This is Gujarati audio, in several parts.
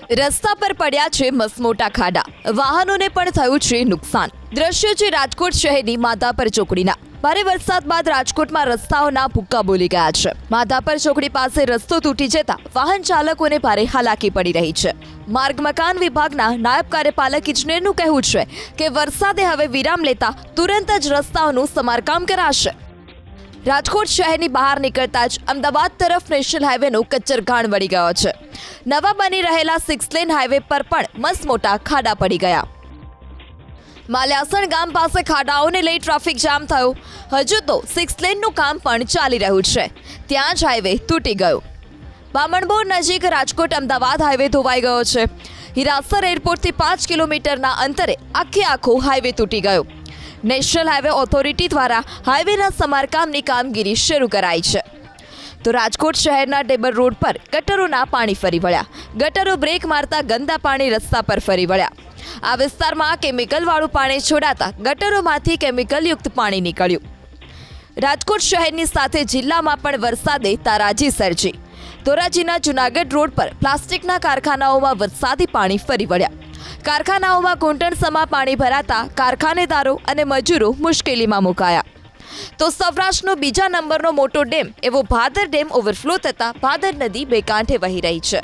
રસ્તા પર પડ્યા છે મસમોટા ખાડા, વાહનોને પણ થયું છે નુકસાન। દ્રશ્યો છે રાજકોટ શહેરની માધાપર ચોકડીના। ભારે વરસાદ બાદ રાજકોટમાં રસ્તાઓના ભૂક્કા બોલી ગયા છે। માધાપર ચોકડી પાસે રસ્તો તૂટી જતા વાહન ચાલકોને ભારે હાલાકી પડી રહી છે। માર્ગ મકાન વિભાગના નાયબ કાર્યપાલક ઇજનેરનું કહેવું છે કે વરસાદે હવે વિરામ લેતા તુરંત જ રસ્તાઓનું સમારકામ કરાશે। રાજકોટ શહેરની બહાર નીકળતા જ અમદાવાદ તરફ નેશનલ હાઈવેનો કચ્ચરઘાણ વળી ગયો છે। નવા બની રહેલા 6 લેન હાઈવે પર પણ મસમોટા ખાડા પડી ગયા। માલ્યાસણ ગામ પાસે ખાડાઓને લઈ ટ્રાફિક જામ થયો। હજુ તો 6 લેનનું કામ પણ ચાલી રહ્યું છે, ત્યાં જ હાઈવે તૂટી ગયો। બામણબોર નજીક રાજકોટ અમદાવાદ હાઈવે ધોવાઈ ગયો છે। હિરાસર એરપોર્ટથી 5 કિલોમીટરના અંતરે આખો હાઈવે તૂટી ગયો। નેશનલ હાઈવે ઓથોરિટી દ્વારા હાઈવેના સમારકામની કામગીરી શરૂ કરાઈ છે। તો રાજકોટ શહેરના ટેબર રોડ પર ગટરોના પાણી ફરી વળ્યા। ગટરો બ્રેક મારતા ગંદા પાણી રસ્તા પર ફરી વળ્યા। આ વિસ્તારમાં કેમિકલવાળું પાણી છોડાતા ગટરોમાંથી કેમિકલયુક્ત પાણી નીકળ્યું। રાજકોટ શહેરની સાથે જિલ્લામાં પણ વરસાદે તારાજી સર્જી। ધોરાજીના જૂનાગઢ રોડ પર પ્લાસ્ટિકના કારખાનાઓમાં વરસાદી પાણી ફરી વળ્યા। કારખાનાઓમાં ઘૂંટણસમા પાણી ભરાતા કારખાનેદારો અને મજૂરો મુશ્કેલીમાં મુકાયા। તો સૌરાષ્ટ્રનો બીજા નંબરનો મોટો ડેમ એવો ભાદર ડેમ ઓવરફ્લો થતા ભાદર નદી બે કાંઠે વહી રહી છે।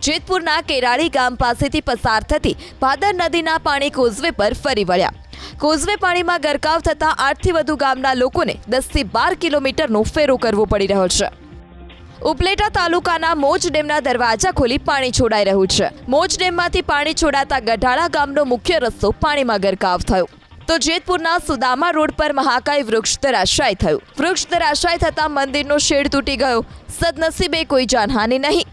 જેતપુરના કેરાળી ગામ પાસેથી પસાર થતી ભાદર નદીના પાણી કોઝવે પર ફરી વળ્યા। કોઝવે પાણીમાં ગરકાવ થતા 8થી વધુ ગામના લોકોને 10થી 12 કિલોમીટરનો ફેરો કરવો પડી રહ્યો છે। ઉપલેટા તાલુકાના મોજ ડેમના દરવાજા ખોલી પાણી છોડાઈ રહ્યું છે। મોજ ડેમમાંથી પાણી છોડાતા ગઢાળા ગામનો મુખ્ય રસ્તો પાણીમાં ગરકાવ થયો। તો જેતપુરના સુદામા રોડ પર મહાકાય વૃક્ષ ધરાશાય થયું। વૃક્ષ ધરાશાય થતા મંદિરનો શેડ તૂટી ગયો। સદનસીબે કોઈ જાનહાનિ નહીં।